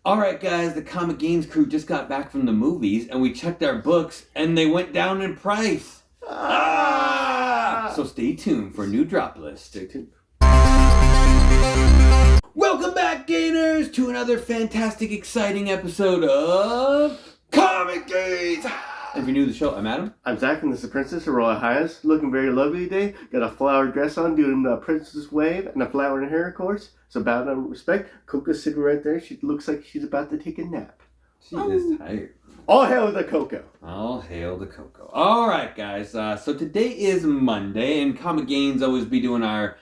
All right, guys, the Comic Games crew just got back from the movies, and we checked our books, and they went down in price. So stay tuned for a new drop list. Stay tuned. Welcome back, Gainers, to another fantastic, exciting episode of Comic Games. If you're new to the show, I'm Adam. I'm Zach, and this is Princess Aurora Hayes. Looking very lovely today. Got a flower dress on, doing the princess wave, and a flower in her hair, of course. So bow down respect. Coco's sitting right there. She looks like she's about to take a nap. She is tired. All hail the Coco. All hail the Coco. All right, guys. So today is Monday, and Comic Games always be doing our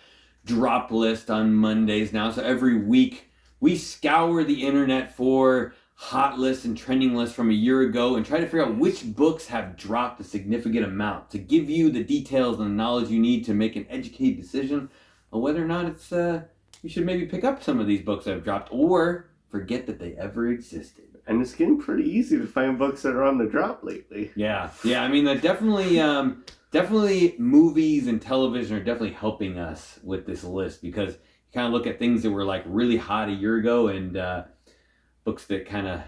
drop list on Mondays now. So every week we scour the internet for hot lists and trending lists from a year ago and try to figure out which books have dropped a significant amount to give you the details and the knowledge you need to make an educated decision on whether or not it's you should maybe pick up some of these books that have dropped or forget that they ever existed. And it's getting pretty easy to find books that are on the drop lately. Yeah. I mean, definitely movies and television are definitely helping us with this list because you kind of look at things that were like really hot a year ago and books that kind of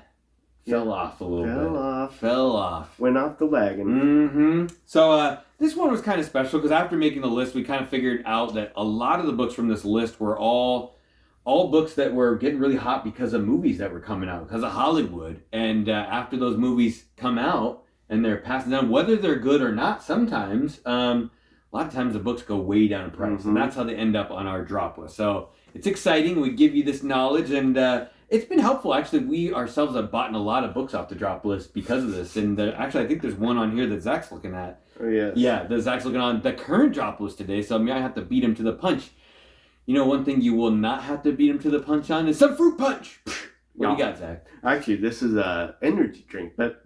fell off a little bit. Fell off. Went off the wagon. So this one was kind of special because after making the list, we kind of figured out that a lot of the books from this list were all books that were getting really hot because of movies that were coming out, because of Hollywood. And after those movies come out and they're passing down, whether they're good or not, sometimes, a lot of times the books go way down in price. And that's how they end up on our drop list. So it's exciting. We give you this knowledge and it's been helpful. Actually, we ourselves have bought a lot of books off the drop list because of this. And actually, I think there's one on here that Zach's looking at. Oh, yeah. Yeah, that Zach's looking on the current drop list today. So I mean, I have to beat him to the punch. You know, one thing you will not have to beat him to the punch on is some fruit punch. What do you got, Zach? Actually, this is an energy drink, but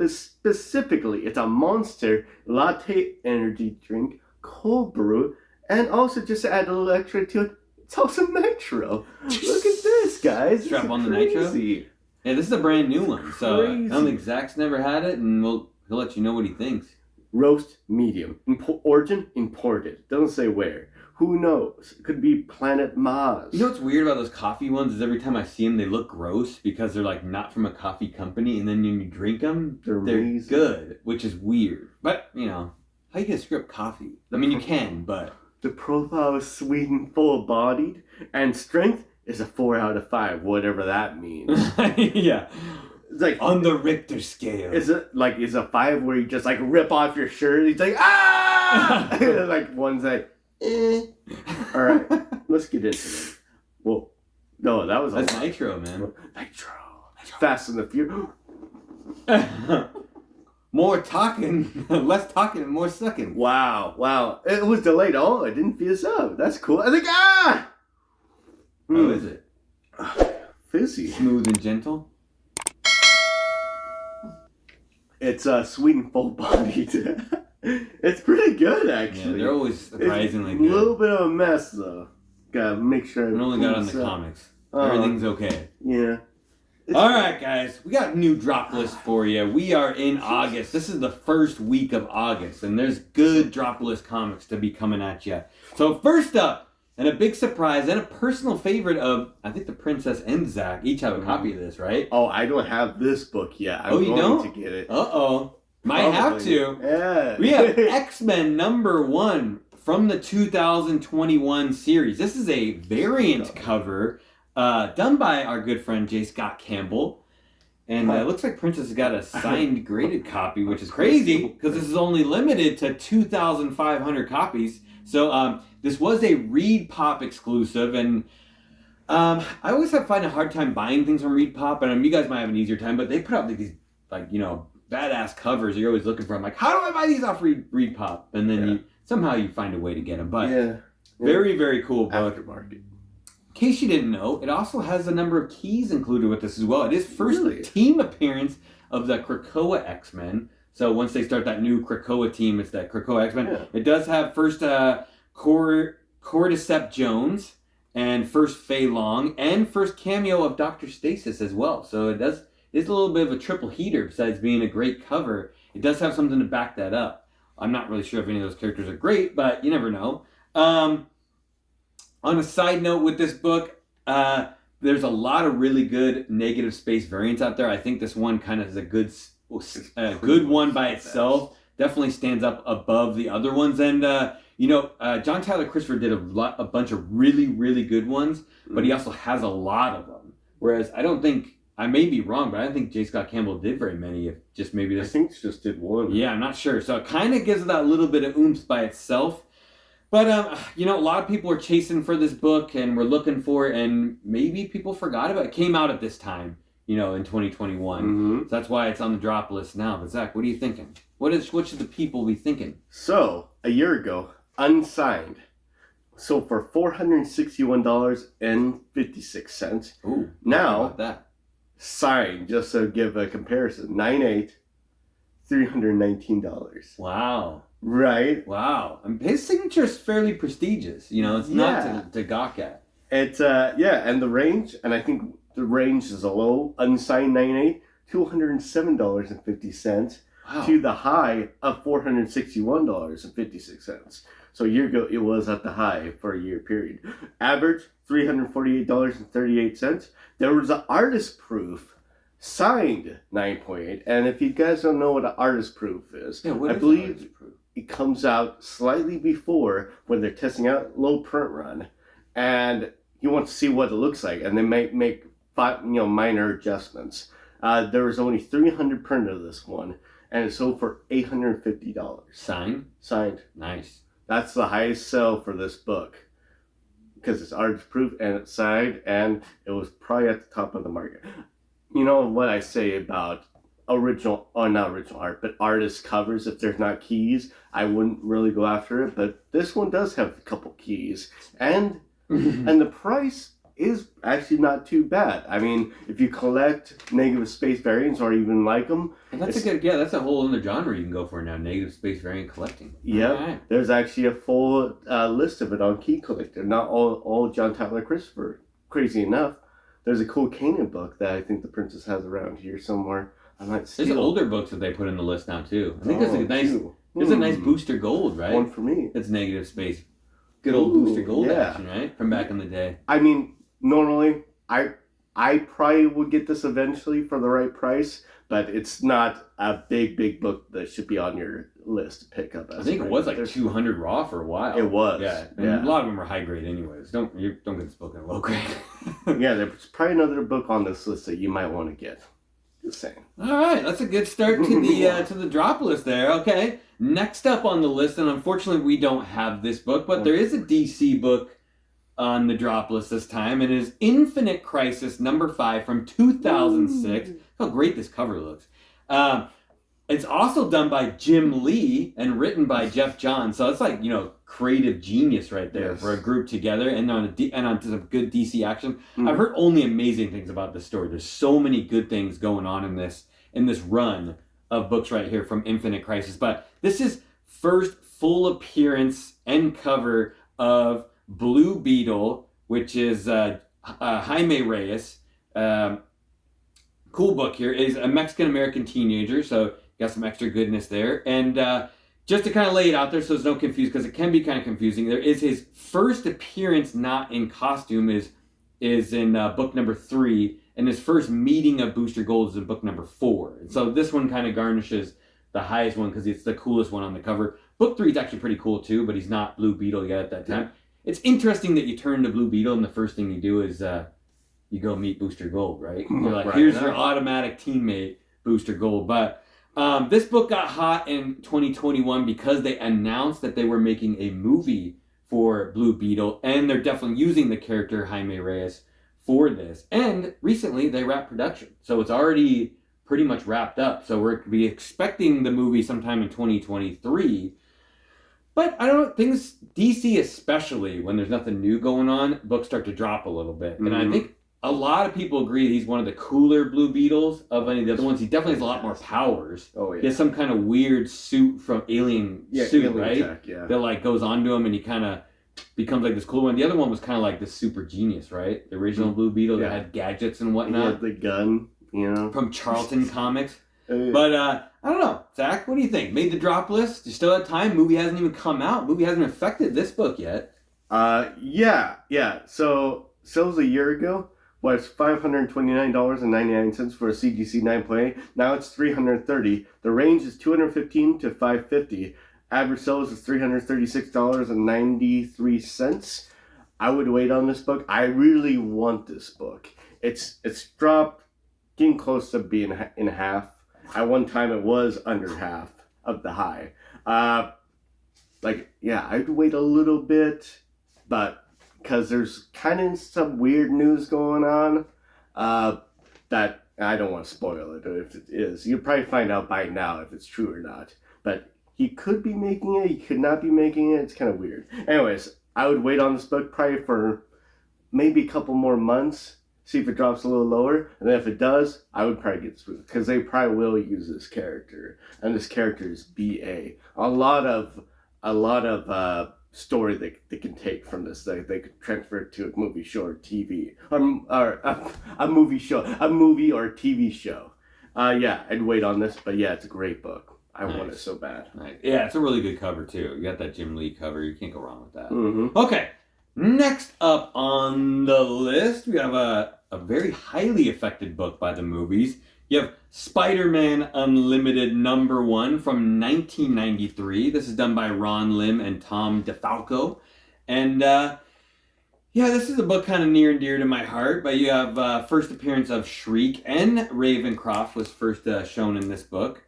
specifically, it's a Monster Latte energy drink, cold brew, and also just to add a little extra to it, it's also nitro. Look at this, guys. Strap on the nitro? Yeah, this is a brand new one, so I don't think Zach's never had it, and he'll let you know what he thinks. Roast medium. Origin imported. Doesn't say where. Who knows? It could be Planet Mars. You know what's weird about those coffee ones is every time I see them, they look gross because they're like not from a coffee company, and then when you drink them, they're good, which is weird. But, you know, how you gonna screw up coffee? I mean, you can, but... The profile is sweet and full-bodied, and strength is a 4 out of 5, whatever that means. Yeah. It's like on the Richter scale. Is a 5 where you just like rip off your shirt? He's like, ah! Like one's like, eh. All right, let's get into it. Well, no, that was that's nitro, man. Nitro. Fast and the Furious. More talking, less talking, and more sucking. Wow. It was delayed. Oh, I didn't fizz up. That's cool. I think, How is it? Fizzy. Smooth and gentle? It's sweet and full-bodied. It's pretty good, actually. Yeah, they're always surprisingly good. A little bit of a mess, though. Gotta make sure. I only got on the comics. Everything's okay. Yeah. All right, guys. We got a new drop list for you. We are in August. This is the first week of August, and there's good drop list comics to be coming at you. So first up, and a big surprise, and a personal favorite of, I think the Princess and Zach each have a copy of this, right? Oh, I don't have this book yet. I'm going to get it. Uh-oh. Might have to. Yeah. We have X-Men #1 from the 2021 series. This is a variant cover done by our good friend J. Scott Campbell. And it looks like Princess has got a signed graded copy, which is crazy because this is only limited to 2,500 copies. So this was a Reed Pop exclusive, and I always find a hard time buying things from Reed Pop, and you guys might have an easier time, but they put out these, like, you know, badass covers you're always looking for. I'm like, how do I buy these off Reed Pop? And then somehow you find a way to get them. But very, very cool book. Aftermarket. In case you didn't know, it also has a number of keys included with this as well. It is first team appearance of the Krakoa X-Men. So once they start that new Krakoa team, it's that Krakoa X-Men. Yeah. It does have first Cordyceps Jones and first Fei Long and first cameo of Dr. Stasis as well. So it's a little bit of a triple heater besides being a great cover. It does have something to back that up. I'm not really sure if any of those characters are great, but you never know. On a side note with this book, there's a lot of really good negative space variants out there. I think this one kind of is a good one by itself. Definitely stands up above the other ones. And, John Tyler Christopher did a bunch of really, really good ones, but he also has a lot of them. Whereas I may be wrong, but I don't think J. Scott Campbell did very many. If just maybe this. I think just did one. Yeah, I'm not sure. So it kind of gives it that little bit of oomph by itself. But, a lot of people are chasing for this book and we're looking for it, and maybe people forgot about it. It came out at this time, in 2021. Mm-hmm. So that's why it's on the drop list now. But Zach, what are you thinking? What should the people be thinking? So, a year ago, unsigned. So for $461.56. Ooh, now, how about that? Signed, just to give a comparison, 9/8, $319. Wow. Right? Wow. His signature is fairly prestigious. It's not to gawk at. It's, and the range, and I think the range is a low, unsigned 9/8, $207.50 Wow. to the high of $461.56. So a year ago, it was at the high for a year period. Average, $348.38. There was an artist proof, signed 9.8. And if you guys don't know what an artist proof is, Yeah, I believe it comes out slightly before when they're testing out low print run. And you want to see what it looks like. And they might make minor adjustments. There was only 300 printed of this one. And it sold for $850. Signed? Nice. That's the highest sell for this book. Because it's artist proof and it's signed, and it was probably at the top of the market. You know what I say about not original art, but artist covers, if there's not keys, I wouldn't really go after it. But this one does have a couple keys. And the price is actually not too bad. I mean, if you collect negative space variants or even like them, that's a whole other genre you can go for now. Negative space variant collecting. Yeah, right. There's actually a full list of it on Key Collector. Not all John Tyler Christopher. Crazy enough, there's a cool Kanan book that I think the princess has around here somewhere. I might steal. There's older books that they put in the list now too. I think there's a nice Booster Gold, right? One for me. It's negative space. Good old Booster Gold action, right? From back in the day. I mean, normally, I probably would get this eventually for the right price, but it's not a big book that should be on your list to pick up. I think it was like 200 raw for a while. It was. Yeah. A lot of them are high grade anyways. Don't get this book in low grade. Yeah, there's probably another book on this list that you might want to get. Just saying. All right, that's a good start to the drop list there. Okay. Next up on the list, and unfortunately we don't have this book, but there is a DC book on the drop list this time, and it is Infinite Crisis number 5 from 2006. How great this cover looks. It's also done by Jim Lee and written by Jeff Johns, so it's like, creative genius right there for a group together, and on some good DC action. I've heard only amazing things about this story. There's so many good things going on in this run of books right here from Infinite Crisis, but this is first full appearance and cover of Blue Beetle, which is Jaime Reyes. Cool book here. Is a Mexican-American teenager, so got some extra goodness there. And just to kind of lay it out there so there's no confusion, because it can be kind of confusing, there is his first appearance not in costume is in book number 3, and his first meeting of Booster Gold is in book number 4. And so this one kind of garnishes the highest one because it's the coolest one on the cover. Book 3 is actually pretty cool too, but he's not Blue Beetle yet at that time. It's interesting that you turn to Blue Beetle and the first thing you do is you go meet Booster Gold, right? You're like, here's your automatic teammate, Booster Gold. But this book got hot in 2021 because they announced that they were making a movie for Blue Beetle, and they're definitely using the character Jaime Reyes for this. And recently they wrapped production, so it's already pretty much wrapped up. So we're be expecting the movie sometime in 2023. But I don't think DC, especially when there's nothing new going on, books start to drop a little bit. And I think a lot of people agree he's one of the cooler Blue Beetles of any of the other ones. He definitely has a lot more powers. Oh, yeah. He has some kind of weird suit from Alien suit, Alien right? Tech, That like goes onto him and he kind of becomes like this cool one. The other one was kind of like this super genius, right? The original Blue Beetle that had gadgets and whatnot. He had the gun, From Charlton Comics. But I don't know. Zach, what do you think? Made the drop list? You still have time? Movie hasn't even come out. Movie hasn't affected this book yet. Yeah. So it was a year ago, was $529.99 for a CGC 9.8. Now it's $330. The range is $215 to $550. Average sales is $336.93. I would wait on this book. I really want this book. It's dropped, getting close to being in half. At one time, it was under half of the high. I'd wait a little bit, but because there's kind of some weird news going on, that I don't want to spoil it. If it is, you'll probably find out by now if it's true or not. But he could be making it. He could not be making it. It's kind of weird. Anyways, I would wait on this book probably for maybe a couple more months. See if it drops a little lower, and then if it does, I would probably get this book because they probably will use this character, and this character is BA. A lot of story they can take from this. They could transfer it to a movie show or TV, or a movie or a TV show. I'd wait on this, but yeah, it's a great book. I want it so bad. Nice. Yeah, it's a really good cover too. You got that Jim Lee cover. You can't go wrong with that. Mm-hmm. Okay. Next up on the list, we have a very highly affected book by the movies. You have Spider-Man Unlimited #1 from 1993. This is done by Ron Lim and Tom DeFalco. And this is a book kind of near and dear to my heart. But you have first appearance of Shriek, and Ravencroft was first shown in this book.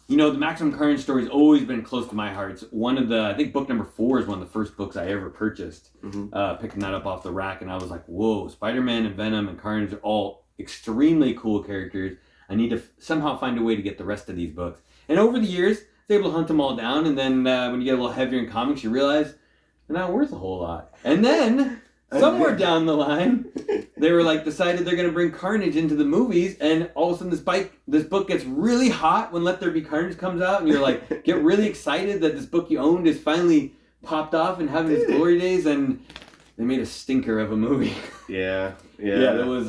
You know, the Maximum Carnage story has always been close to my heart. It's one of I think book #4 is one of the first books I ever purchased. Picking that up off the rack, and I was like, whoa, Spider-Man and Venom and Carnage are all extremely cool characters. I need to somehow find a way to get the rest of these books. And over the years, I was able to hunt them all down, and then when you get a little heavier in comics, you realize they're not worth a whole lot. And then, somewhere down the line, they were decided they're going to bring Carnage into the movies, and all of a sudden this book gets really hot when Let There Be Carnage comes out, and you're get really excited that this book you owned is finally popped off and having its glory days, and they made a stinker of a movie. Yeah. There was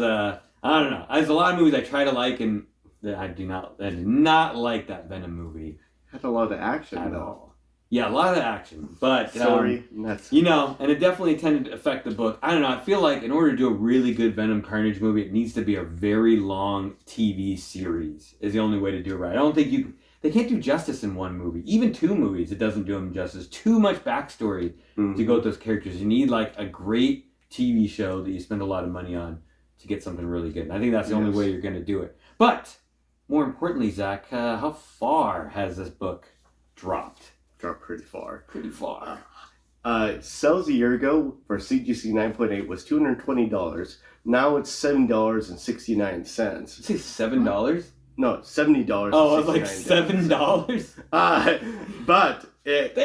I don't know. There's a lot of movies I try to like, and I did not like that Venom movie. Had a lot of action at though. all. Yeah, a lot of action, but and it definitely tended to affect the book. I don't know. I feel like in order to do a really good Venom Carnage movie, it needs to be a very long TV series. Is the only way to do it right. I don't think they can't do justice in one movie. Even 2 movies, it doesn't do them justice. Too much backstory to go with those characters. You need a great TV show that you spend a lot of money on to get something really good. And I think that's the only way you're going to do it. But more importantly, Zach, how far has this book dropped? Dropped pretty far. Pretty far. Sales a year ago for CGC 9.8 was $220. Now it's $7.69. Did you say $7? No, $70. Oh, it was $7? But it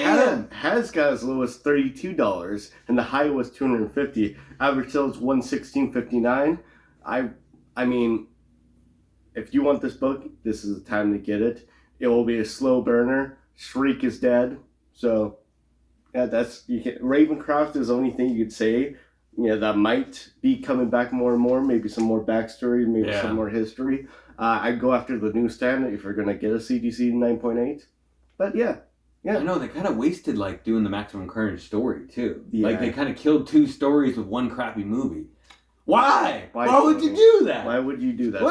has got as low as $32, and the high was $250. Average sales $116.59. I mean, if you want this book, this is the time to get it. It will be a slow burner. Shriek is dead, so Ravencroft is the only thing you could say. That might be coming back more and more. Maybe some more backstory, maybe some more history. I'd go after the newsstand if you're gonna get a CGC 9.8. But yeah. I know they kind of wasted doing the Maximum Carnage story too. Yeah. They kind of killed 2 stories with one crappy movie. Why would you do that? Why would you do that?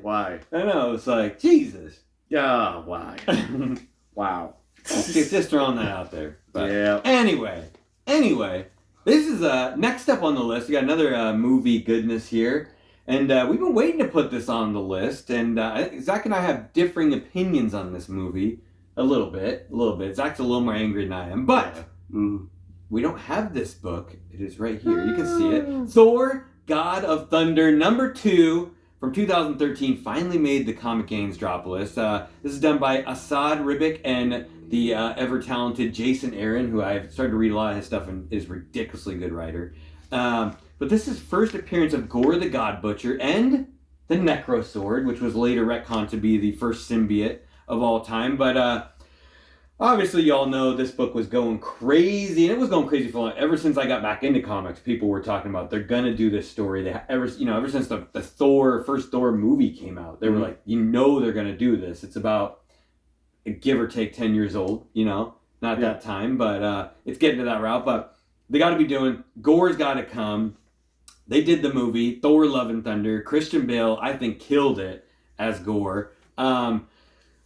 Why? I know, it's Jesus. Yeah, why? Wow. Just throwing that out there. But yeah. Anyway, this is next up on the list. We got another movie goodness here, and we've been waiting to put this on the list. And Zach and I have differing opinions on this movie a little bit. Zach's a little more angry than I am, but we don't have this book. It is right here. You can see it. Thor: God of Thunder #2. From 2013, finally made the Comic Gains drop list. This is done by Asad Ribic and the ever-talented Jason Aaron, who I've started to read a lot of his stuff and is a ridiculously good writer. But this is first appearance of Gore the God Butcher and the Necrosword, which was later retconned to be the first symbiote of all time. But obviously, you all know this book was going crazy, and it was going crazy for ever since I got back into comics. People were talking about they're gonna do this story. Ever since the first Thor movie came out, they were like, they're gonna do this. It's about give or take 10 years old, not that time, but it's getting to that route. But they got to be doing. Gore's got to come. they did the movie Thor: Love and Thunder. Christian Bale, I think, killed it as Gore. I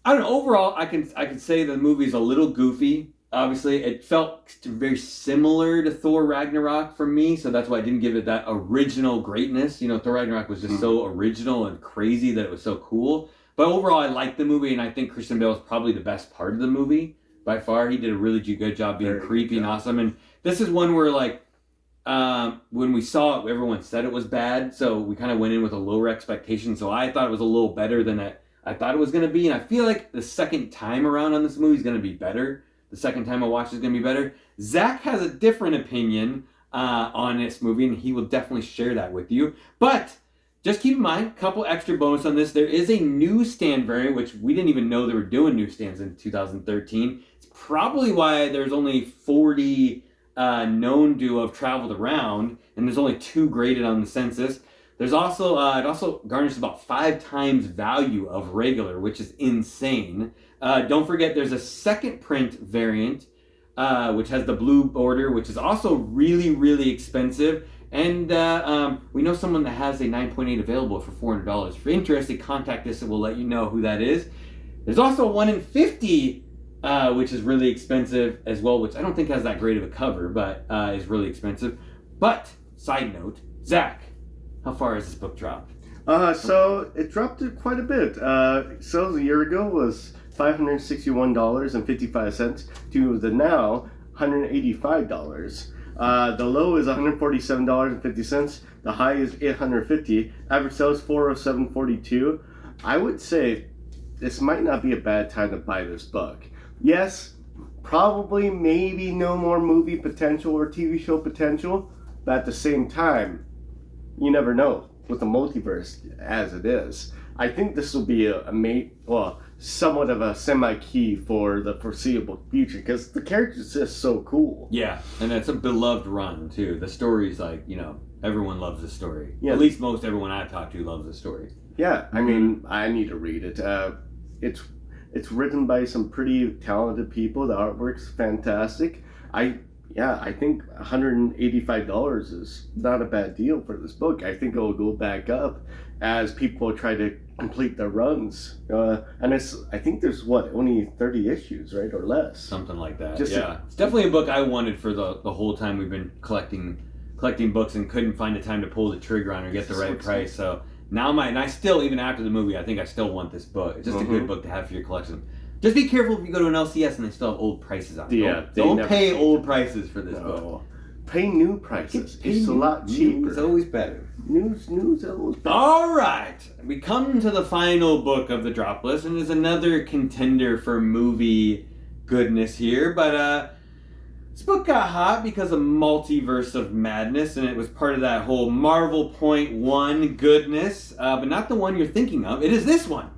don't know. Overall, I can say the movie's a little goofy. Obviously, it felt very similar to Thor Ragnarok for me, so that's why I didn't give it that original greatness. You know, Thor Ragnarok was just so original and crazy that it was so cool. But overall, I liked the movie, and I think Christian Bale is probably the best part of the movie by far. He did a really good job being creepy and awesome. And this is one where, like, when we saw it, everyone said it was bad, so we kind of went in with a lower expectation. So I thought it was a little better than I thought it was going to be, and I feel like the second time around on this movie is going to be better. The second time I watch it is going to be better. Zach has a different opinion on this movie, and he will definitely share that with you. But just keep in mind, a couple extra bonus on this. There is a newsstand variant, which we didn't even know they were doing newsstands in 2013. It's probably why there's only 40 known to have traveled around, and there's only 2 graded on the census. There's also, it also garnishes about 5 times value of regular, which is insane. Don't forget there's a second print variant, which has the blue border, which is also really expensive. And we know someone that has a 9.8 available for $400. If you're interested, contact us and we'll let you know who that is. There's also a 1 in 50, which is really expensive as well, which I don't think has that great of a cover, but is really expensive. But, side note, Zach, how far has this book dropped? So it dropped quite a bit. Sales a year ago was $561.55 to the now $185. The low is $147.50. The high is $850. Average sales $407.42. I would say this might not be a bad time to buy this book. Yes, probably maybe no more movie potential or TV show potential, but at the same time, you never know with the multiverse as it is. I think this will be somewhat of a semi-key for the foreseeable future because the character's just so cool. Yeah, and it's a beloved run too. The story's like, you know, everyone loves the story. Yeah. At least most everyone I've talked to loves the story. Yeah, I mean, I need to read it. It's written by some pretty talented people. The artwork's fantastic. I think $185 is not a bad deal for this book. I think it will go back up as people try to complete their runs. And I think there's only 30 issues, right, or less. Something like that. It's definitely a book I wanted for the whole time we've been collecting books and couldn't find the time to pull the trigger on or get the right price. So now I still, even after the movie, I think I still want this book. It's just a good book to have for your collection. Just be careful if you go to an LCS and they still have old prices on it. Yeah, don't pay old prices for this book. Pay new prices. It's a lot cheaper. It's always better. News always better. All right. We come to the final book of the drop list, and there's another contender for movie goodness here. But this book got hot because of Multiverse of Madness, and it was part of that whole Marvel .1 goodness, but not the one you're thinking of. It is this one.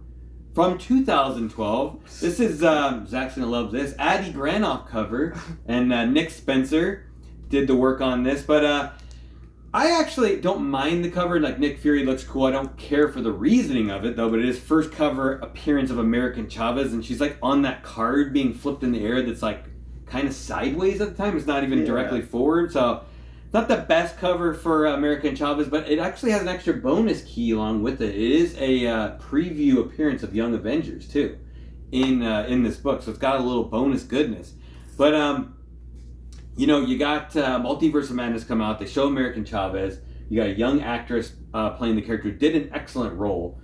From 2012. This is, Zach's gonna love this, Adi Granoff cover, and Nick Spencer did the work on this, but I actually don't mind the cover. Like, Nick Fury looks cool. I don't care for the reasoning of it, though, but it is first cover appearance of American Chavez, and she's, like, on that card being flipped in the air that's, like, kind of sideways at the time. It's not even directly forward, so not the best cover for American Chavez, but it actually has an extra bonus key along with it. It is a preview appearance of Young Avengers, too, in this book, so it's got a little bonus goodness. But, you know, you got Multiverse of Madness come out. They show American Chavez. You got a young actress playing the character who did an excellent role.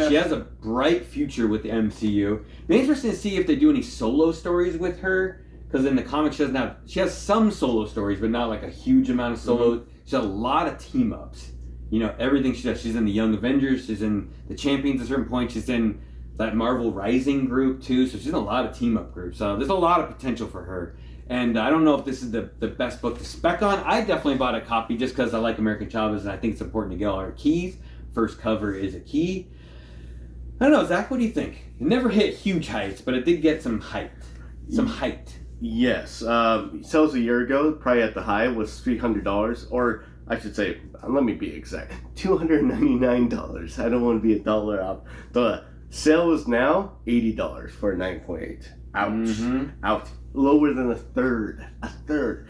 She has a bright future with the MCU. It'd be interesting to see if they do any solo stories with her, because in the comics she has some solo stories, but not like a huge amount of solo. Mm-hmm. She has a lot of team ups. You know, everything she does. She's in the Young Avengers. She's in the Champions at a certain point. She's in that Marvel Rising group too. So she's in a lot of team up groups. So there's a lot of potential for her. And I don't know if this is the best book to spec on. I definitely bought a copy just because I like American Chavez and I think it's important to get all our keys. First cover is a key. I don't know, Zach, what do you think? It never hit huge heights, but it did get some height. Yes. Sales a year ago, probably at the high, was $300, or I should say, let me be exact, $299. I don't want to be a dollar off. The sale is now $80 for a 9.8. Ouch. Mm-hmm. Ouch. lower than a third. A third.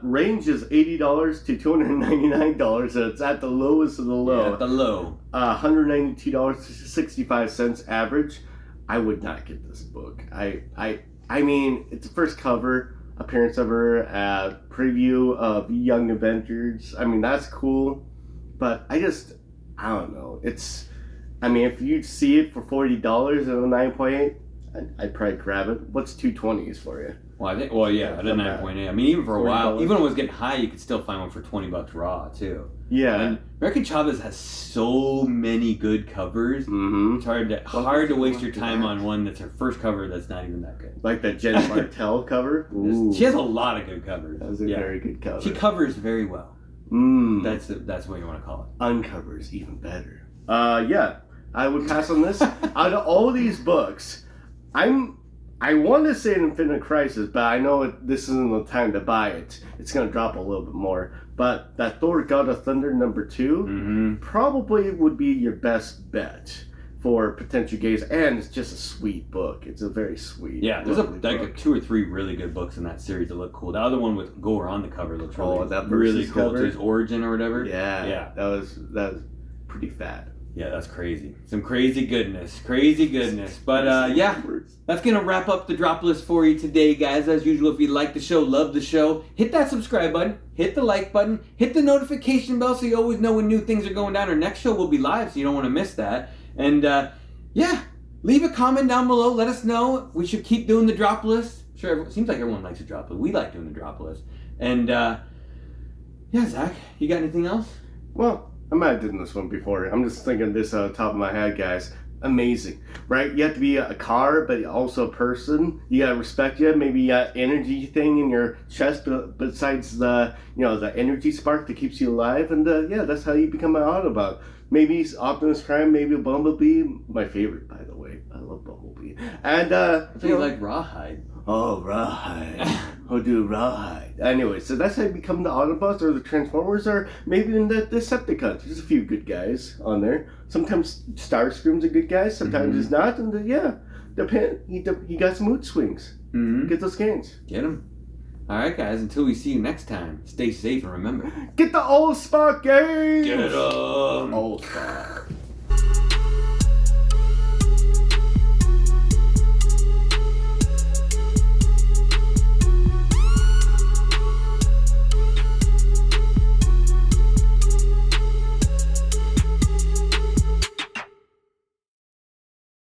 Range is $80 to $299, so it's at the lowest of the low. Yeah, at the low. $192.65 average. I would not get this book. I mean, it's the first cover appearance of her, preview of Young Avengers. I mean, that's cool, but I don't know. If you see it for $40 and a 9.8, I'd probably grab it. What's 220s for you? Well, at a 9.8. I mean, even for a while, even when it was getting high, you could still find one for $20 raw too. Yeah. And American Chavez has so many good covers. Mm-hmm. It's hard to waste your time on one that's her first cover that's not even that good. Like the Jen Martell cover. Ooh. She has a lot of good covers. That's a very good cover. She covers very well. That's what you want to call it. Uncovers even better. Yeah, I would pass on this. Out of all these books, I want to say Infinite Crisis, but I know this isn't the time to buy it. It's going to drop a little bit more. But that Thor God of Thunder #2 probably would be your best bet for potential gays. And it's just a sweet book. It's a very sweet Yeah, there's like 2 or 3 really good books in that series that look cool. The other one with Gore on the cover looks really cool. Cover? To his origin or whatever. Yeah. That was pretty fat. Yeah, that's crazy. Some crazy goodness. But that's going to wrap up the drop list for you today, guys. As usual, if you like the show, love the show, hit that subscribe button, hit the like button, hit the notification bell so you always know when new things are going down. Our next show will be live, so you don't want to miss that. And leave a comment down below. Let us know if we should keep doing the drop list. Sure, it seems like everyone likes a drop list. We like doing the drop list. And Zach, you got anything else? Well, I might have done this one before. I'm just thinking this top of my head, guys. Amazing, right? You have to be a car, but also a person. You gotta respect you. Maybe you got energy thing in your chest, besides the the energy spark that keeps you alive. And that's how you become an Autobot. Maybe Optimus Prime, maybe a Bumblebee. My favorite, by the way. I love Bumblebee. And I think you like Rawhide. Oh, Rawhide. Oh, dude, Rawhide. Anyway, so that's how you become the Autobots or the Transformers or maybe in the Decepticons. There's a few good guys on there. Sometimes Starscream's a good guy, sometimes he's not. And he got some mood swings. Get those gains. Get them. All right, guys, until we see you next time, stay safe and remember. Get the Old Spot gains! Get them! Old Spot.